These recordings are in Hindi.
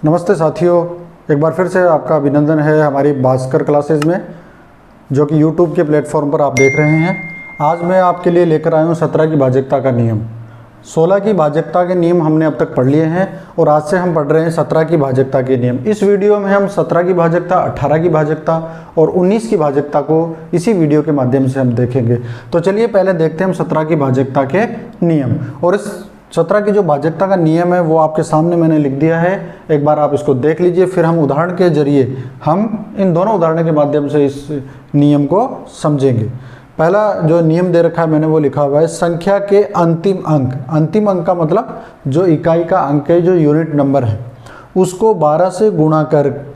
नमस्ते साथियों, एक बार फिर से आपका अभिनंदन है हमारी भास्कर क्लासेज में, जो कि YouTube के प्लेटफॉर्म पर आप देख रहे हैं। आज मैं आपके लिए लेकर आया हूँ 17 की भाजकता का नियम। 16 की भाजकता के नियम हमने अब तक पढ़ लिए हैं और आज से हम पढ़ रहे हैं 17 की भाजकता के नियम। इस वीडियो में हम 17 की भाजकता, 18 की भाजकता और 19 की भाजकता को इसी वीडियो के माध्यम से हम देखेंगे। तो चलिए पहले देखते हैं हम 17 की भाजकता के नियम। और इस 17 की जो भाजकता का नियम है वो आपके सामने मैंने लिख दिया है, एक बार आप इसको देख लीजिए। फिर हम उदाहरण के जरिए हम इन दोनों उदाहरणों के माध्यम से इस नियम को समझेंगे। पहला जो नियम दे रखा है मैंने वो लिखा हुआ है, संख्या के अंतिम अंक। अंतिम अंक का मतलब जो इकाई का अंक है, जो यूनिट नंबर है, उसको 12 से गुणा कर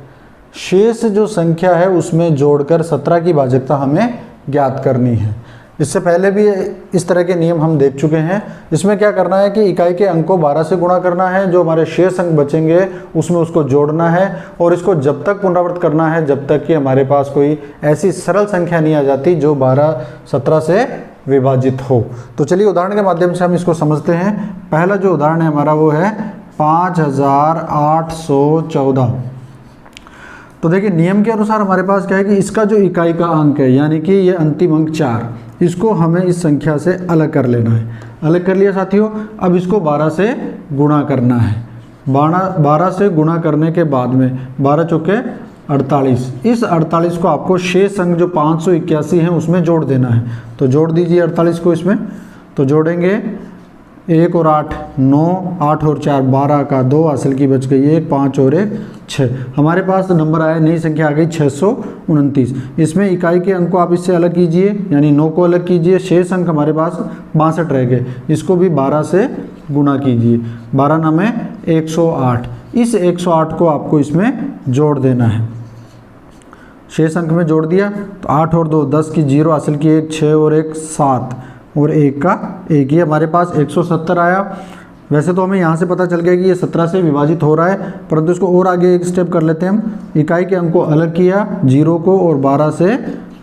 शेष जो संख्या है उसमें जोड़कर 17 की भाजकता हमें ज्ञात करनी है। इससे पहले भी इस तरह के नियम हम देख चुके हैं। इसमें क्या करना है कि इकाई के अंक को 12 से गुणा करना है, जो हमारे शेष अंक बचेंगे उसमें उसको जोड़ना है और इसको जब तक पुनरावृत्त करना है जब तक कि हमारे पास कोई ऐसी सरल संख्या नहीं आ जाती जो 17 से विभाजित हो। तो चलिए उदाहरण के माध्यम से हम इसको समझते हैं। पहला जो उदाहरण है हमारा वो है 5814। तो देखिए नियम के अनुसार हमारे पास क्या है कि इसका जो इकाई का अंक है, यानी कि ये अंतिम अंक 4, इसको हमें इस संख्या से अलग कर लेना है। अलग कर लिया साथियों। अब इसको 12 से गुणा करना है। 12 से गुणा करने के बाद में 12 चौके 48, इस 48 को आपको शेष अंक जो 581 है उसमें जोड़ देना है। तो जोड़ दीजिए 48 को इसमें। तो जोड़ेंगे 1 और 8 9, 8 और 4 12 का 2, हासिल की बच गई 1, 5 और 1 6। हमारे पास नंबर आया, नई संख्या आ गई 629। इसमें इकाई के अंक को आप इससे अलग कीजिए, यानी 9 को अलग कीजिए। शेष अंक हमारे पास 62 रह गए, इसको भी 12 से गुणा कीजिए। 12 नामे 108, इस 108 को आपको इसमें जोड़ देना है। शेष अंक में जोड़ दिया तो 8 और 2 10 की 0, हासिल की 1 6 और 1 7 और 1 का 1, ये हमारे पास 170 आया। वैसे तो हमें यहाँ से पता चल गया कि ये 17 से विभाजित हो रहा है, परंतु इसको और आगे एक स्टेप कर लेते हैं हम। इकाई के अंक को अलग किया, 0 को, और 12 से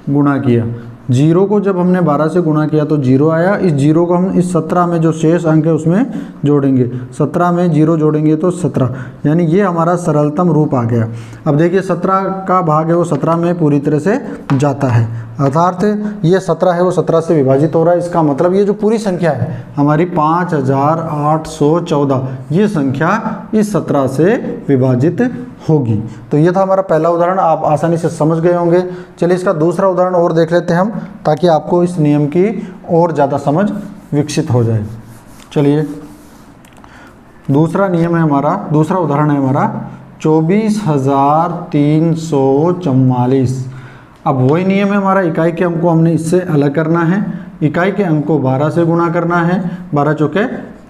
गुणा किया। 0 को जब हमने 12 से गुणा किया तो 0 आया। इस 0 को हम इस 17 में जो शेष अंक है उसमें जोड़ेंगे। 17 में 0 जोड़ेंगे तो 17, यानी ये हमारा सरलतम रूप आ गया। अब देखिए 17 का भाग है वो 17 में पूरी तरह से जाता है, अर्थात ये 17 है वो 17 से विभाजित हो रहा है। इसका मतलब ये जो पूरी संख्या है हमारी 5814, ये संख्या इस 17 से विभाजित होगी। तो ये था हमारा पहला उदाहरण, आप आसानी से समझ गए होंगे। चलिए इसका दूसरा उदाहरण और देख लेते हैं हम, ताकि आपको इस नियम की और ज़्यादा समझ विकसित हो जाए। चलिए दूसरा नियम है हमारा, दूसरा उदाहरण है हमारा 24344। अब वही नियम है हमारा, इकाई के अंक को हमने इससे अलग करना है। इकाई के अंक को 12 से गुणा करना है। 12 चौके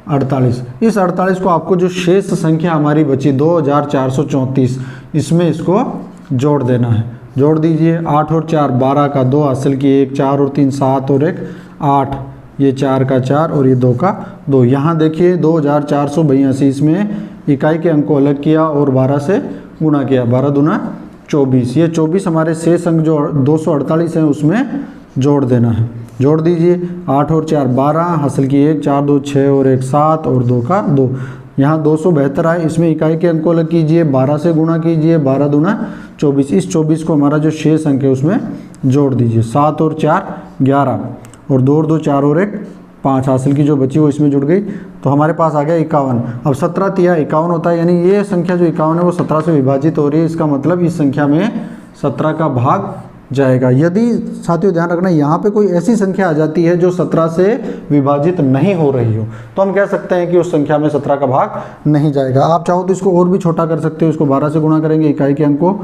48, इस 48 को आपको जो शेष संख्या हमारी बची 2434, इसमें इसको जोड़ देना है। जोड़ दीजिए 8 और 4 12 का 2, हासिल की 1 4 और 3 7 और 1 8, ये 4 का 4 और ये 2 का 2। यहाँ देखिए 2482, इसमें इकाई के अंक को अलग किया और 12 से गुणा किया। 12 दूना 24, ये 24 हमारे शेष अंक जो 248 हैं उसमें जोड़ देना है। जोड़ दीजिए 8 और 4 12, हासिल की 1 4 2 6 और 1 7 और 2 का 2। यहाँ 272 आए, इसमें इकाई के अंक को अलग कीजिए, 12 से गुणा कीजिए। 12 दूना 24, इस 24 को हमारा जो शेष अंक है उसमें जोड़ दीजिए। 7 और 4 11 और 2 और 2 4 और 1 5, हासिल की जो बची वो इसमें जुड़ गई। तो हमारे पास आ गया 51। अब 17 तिया 51 होता है, यानी ये संख्या जो 51 है वो 17 से विभाजित हो रही है। इसका मतलब इस संख्या में 17 का भाग जाएगा। यदि साथियों ध्यान रखना, यहाँ पे कोई ऐसी संख्या आ जाती है जो 17 से विभाजित नहीं हो रही हो, तो हम कह सकते हैं कि उस संख्या में 17 का भाग नहीं जाएगा। आप चाहो तो इसको और भी छोटा कर सकते हो। इसको 12 से गुणा करेंगे, इकाई के अंक को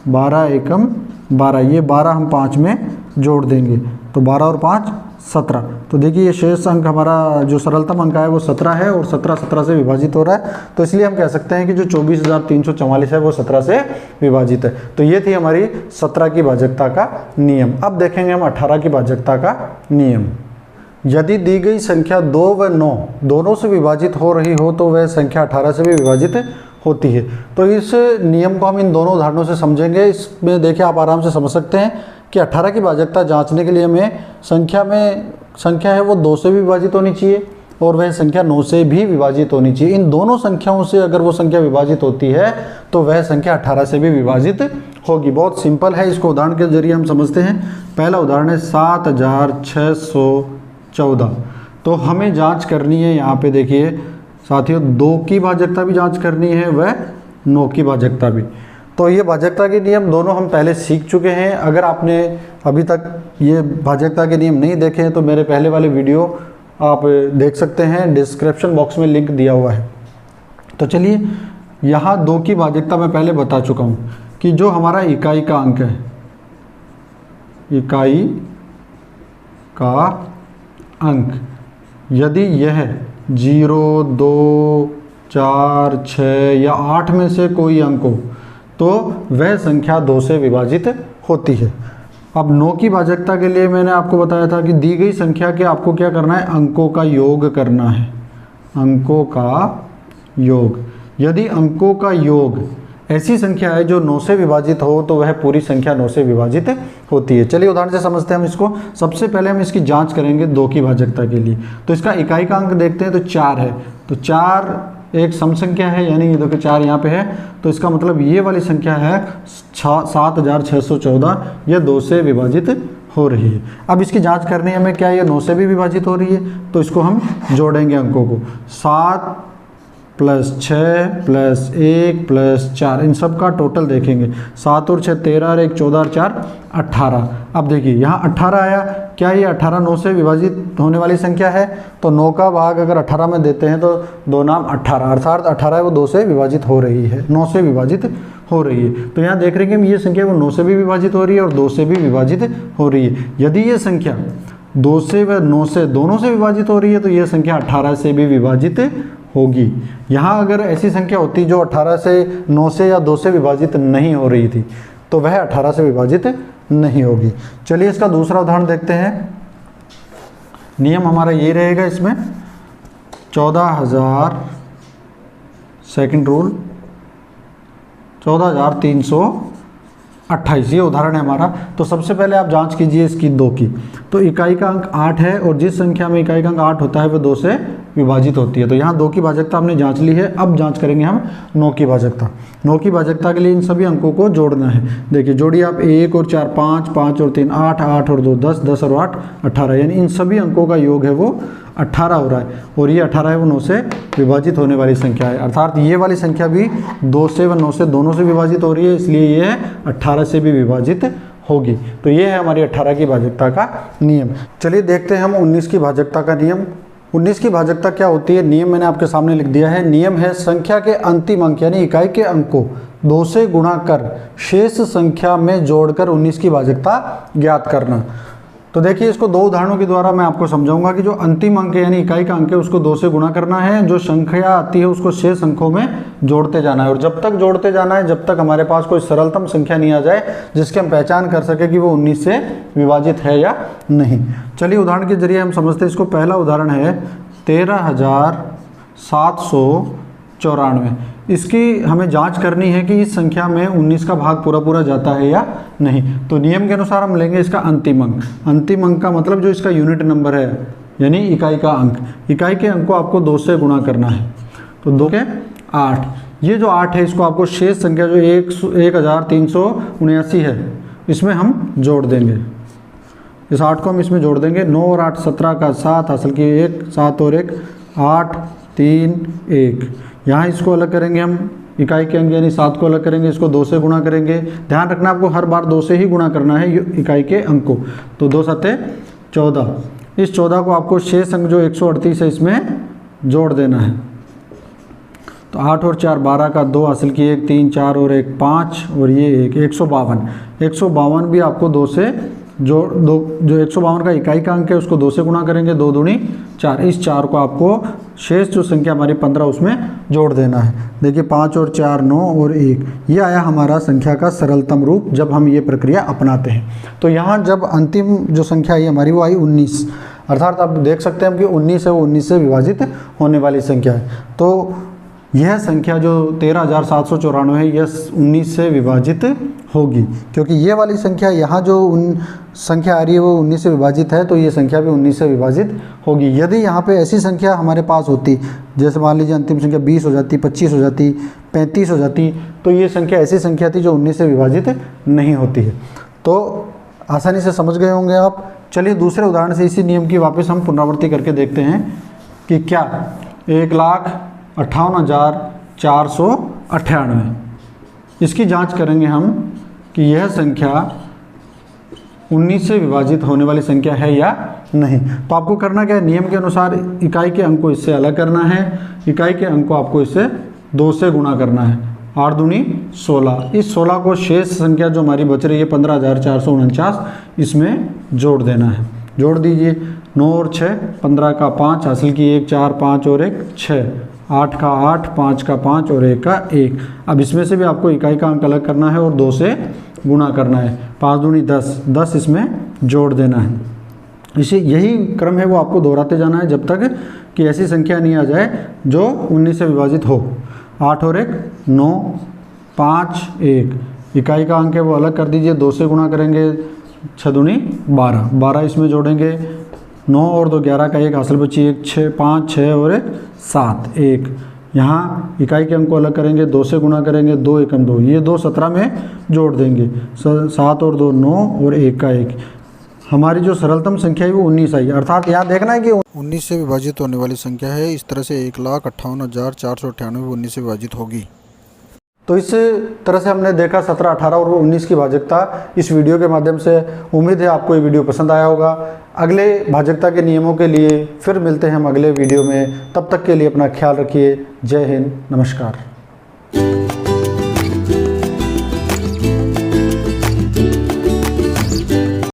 12 एकम 12, ये 12 हम 5 में जोड़ देंगे तो 12 और 5 17। तो देखिए ये शेष अंक हमारा जो सरलतम अंक है वो 17 है और 17 से विभाजित हो रहा है। तो इसलिए हम कह सकते हैं कि जो 24344 है वो 17 से विभाजित है। तो ये थी हमारी 17 की भाजकता का नियम। अब देखेंगे हम 18 की भाजकता का नियम। यदि दी गई संख्या 2 व 9 दोनों से विभाजित हो रही हो तो वह संख्या 18 से भी विभाजित होती है। तो इस नियम को हम इन दोनों उदाहरणों से समझेंगे। इसमें देखिए आप आराम से समझ सकते हैं कि 18 की भाजकता जांचने के लिए हमें संख्या है वो 2 से भी विभाजित होनी चाहिए, और वह संख्या 9 से भी विभाजित होनी चाहिए। इन दोनों संख्याओं से अगर वो संख्या विभाजित होती है तो वह संख्या 18 से भी विभाजित होगी। बहुत सिंपल है, इसको उदाहरण के जरिए हम समझते हैं। पहला उदाहरण है 7614। तो हमें जांच करनी है, यहाँ पे देखिए साथियों, 2 की भाजकता भी जांच करनी है, वह 9 की भाजकता भी। तो ये भाजकता के नियम दोनों हम पहले सीख चुके हैं। अगर आपने अभी तक ये भाजकता के नियम नहीं देखे हैं तो मेरे पहले वाले वीडियो आप देख सकते हैं, डिस्क्रिप्शन बॉक्स में लिंक दिया हुआ है। तो चलिए, यहाँ 2 की भाजकता मैं पहले बता चुका हूँ कि जो हमारा इकाई का अंक है, इकाई का अंक यदि यह 0, 2, 4, 6 या 8 में से कोई अंक हो तो वह संख्या 2 से विभाजित होती है। अब 9 की भाजकता के लिए मैंने आपको बताया था कि दी गई संख्या के आपको क्या करना है, अंकों का योग करना है, अंकों का योग। यदि अंकों का योग ऐसी संख्या है जो 9 से विभाजित हो तो वह पूरी संख्या 9 से विभाजित होती है। चलिए उदाहरण से समझते हैं हम इसको। सबसे पहले हम इसकी जांच करेंगे 2 की भाजकता के लिए। तो इसका इकाई का अंक देखते हैं तो 4 है, तो 4 एक सम संख्या है, यानी ये देखो 4 यहाँ पे है, तो इसका मतलब ये वाली संख्या है 7614, यह 2 से विभाजित हो रही है। अब इसकी जांच करनी है हमें, क्या ये 9 से भी विभाजित हो रही है? तो इसको हम जोड़ेंगे अंकों को, 7 + 6 + 1 + 4, इन सब का टोटल देखेंगे। 7 और 6 13 और 1 14 और 4 18। अब देखिए यहाँ 18 आया, क्या ये 18 9 से विभाजित होने वाली संख्या है? तो 9 का भाग अगर 18 में देते हैं तो 2 नाम 18, अर्थात 18 है वो 2 से विभाजित हो रही है, 9 से विभाजित हो रही है। तो यहाँ देख रहे हैं कि ये संख्या वो 9 से भी विभाजित हो रही है और 2 से भी विभाजित हो रही है। यदि ये संख्या 2 से व 9 से दोनों से विभाजित हो रही है तो ये संख्या 18 से भी विभाजित होगी। यहाँ अगर ऐसी संख्या होती जो 18 से 9 से या 2 से विभाजित नहीं हो रही थी तो वह 18 से विभाजित नहीं होगी। चलिए इसका दूसरा उदाहरण देखते हैं। नियम हमारा ये रहेगा इसमें, 14,000 सेकंड रूल 14,328, ये उदाहरण है हमारा। तो सबसे पहले आप जांच कीजिए इसकी 2 की। तो इकाई का अंक 8 है और जिस संख्या में इकाई का अंक 8 होता है वह 2 से विभाजित होती है। तो यहाँ 2 की भाजकता हमने जांच ली है। अब जांच करेंगे हम 9 की भाजकता। 9 की भाजकता के लिए इन सभी अंकों को जोड़ना है। देखिए जोड़िए आप, 1 और 4 5, 5 और 3 8, 8 और 2 10, 10 और 8 18, यानी इन सभी अंकों का योग है वो 18 हो रहा है। और ये 18 है वो 9 से विभाजित होने वाली संख्या है, अर्थात ये वाली संख्या भी 2 से व 9 से दोनों से विभाजित हो रही है, इसलिए ये 18 से भी विभाजित होगी। तो ये है हमारी 18 की भाजकता का नियम। चलिए देखते हैं हम 19 की भाजकता का नियम। 19 की भाजकता क्या होती है? नियम मैंने आपके सामने लिख दिया है। नियम है संख्या के अंतिम अंक यानी इकाई के अंक को 2 से गुणा कर शेष संख्या में जोड़कर 19 की भाजकता ज्ञात करना। तो देखिए इसको 2 उदाहरणों के द्वारा मैं आपको समझाऊंगा कि जो अंतिम अंक है यानी इकाई का अंक है उसको 2 से गुणा करना है, जो संख्या आती है उसको शेष अंकों में जोड़ते जाना है, और जब तक जोड़ते जाना है जब तक हमारे पास कोई सरलतम संख्या नहीं आ जाए जिसके हम पहचान कर सके कि वो 19 से विभाजित है या नहीं। चलिए उदाहरण के जरिए हम समझते हैं इसको। पहला उदाहरण है 13,794। इसकी हमें जांच करनी है कि इस संख्या में 19 का भाग पूरा पूरा जाता है या नहीं। तो नियम के अनुसार हम लेंगे इसका अंतिम अंक। अंतिम अंक का मतलब जो इसका यूनिट नंबर है यानी इकाई का अंक। इकाई के अंक को आपको 2 से गुणा करना है। तो 2 के 8, ये जो 8 है इसको आपको शेष संख्या जो 1379 है इसमें हम जोड़ देंगे। इस 8 को हम इसमें जोड़ देंगे। 9 और 8 17 का 7, हासिल की 1, 7 और 1 8 3 1। यहाँ इसको अलग करेंगे हम, इकाई के अंक यानी 7 को अलग करेंगे, इसको 2 से गुणा करेंगे। ध्यान रखना आपको हर बार 2 से ही गुणा करना है इकाई के अंक को। तो 2 7 14, इस 14 को आपको शेष अंक जो 138 है इसमें जोड़ देना है। तो 8 और 4 12 का 2, हासिल की 1 3 4 और 1 5 और ये 1 152। 152 भी आपको 2 से जो 152 का इकाई का अंक है उसको 2 से गुणा करेंगे, 2 दूनी 4। इस 4 को आपको शेष जो संख्या हमारी 15 उसमें जोड़ देना है। देखिए 5 और 4 9 और 1, ये आया हमारा संख्या का सरलतम रूप जब हम ये प्रक्रिया अपनाते हैं। तो यहाँ जब अंतिम जो संख्या आई हमारी वो आई 19, अर्थात आप देख सकते हैं कि 19 है वो 19 से विभाजित होने वाली संख्या है। तो यह संख्या जो 13,794 है यह 19 से विभाजित होगी, क्योंकि ये वाली संख्या यहाँ जो संख्या आ रही है वो 19 से विभाजित है, तो ये संख्या भी 19 से विभाजित होगी। यदि यहाँ पे ऐसी संख्या हमारे पास होती, जैसे मान लीजिए अंतिम संख्या 20 हो जाती, 25 हो जाती, 35 हो जाती, तो ये संख्या ऐसी संख्या थी जो 19 से विभाजित नहीं होती है। तो आसानी से समझ गए होंगे आप। चलिए दूसरे उदाहरण से इसी नियम की वापस हम पुनरावृत्ति करके देखते हैं कि क्या 1,58,498, इसकी जांच करेंगे हम कि यह संख्या 19 से विभाजित होने वाली संख्या है या नहीं। तो आपको करना क्या है, नियम के अनुसार इकाई के अंक को इससे अलग करना है, इकाई के अंक को आपको इससे 2 से गुणा करना है। 8 दूनी 16, इस 16 को शेष संख्या जो हमारी बच रही है 15,449, इसमें जोड़ देना है। जोड़ दीजिए, 9 और 6, 15 का 5, हासिल की 1, 4, 5 और 1 6, 8 का 8, 5 का 5 और 1 का 1। अब इसमें से भी आपको इकाई का अंक अलग करना है और 2 से गुणा करना है। 5 दूनी 10, 10 इसमें जोड़ देना है। इसी यही क्रम है वो आपको दोहराते जाना है जब तक कि ऐसी संख्या नहीं आ जाए जो 19 से विभाजित हो। 8 और 1 9, 5 1, इकाई का अंक है वो अलग कर दीजिए, 2 से गुणा करेंगे, 6 दूनी 12, 12 इसमें जोड़ेंगे, 9 और 2 11 का 1, हासिल बची 1, 6 5 6 और 1 7 1। यहाँ इकाई के अंक को अलग करेंगे, 2 से गुणा करेंगे, 2 एकम 2, ये 2 17 में जोड़ देंगे, 7 और 2 9 और 1 का 1। हमारी जो सरलतम संख्या है वो 19 आई। अर्थात यहाँ देखना है कि 19 से विभाजित होने वाली संख्या है। इस तरह से 1,58,498 19 से विभाजित होगी। तो इस तरह से हमने देखा 17, 18 और 19 की भाजकता इस वीडियो के माध्यम से। उम्मीद है आपको ये वीडियो पसंद आया होगा। अगले भाजकता के नियमों के लिए फिर मिलते हैं हम अगले वीडियो में। तब तक के लिए अपना ख्याल रखिए। जय हिंद, नमस्कार।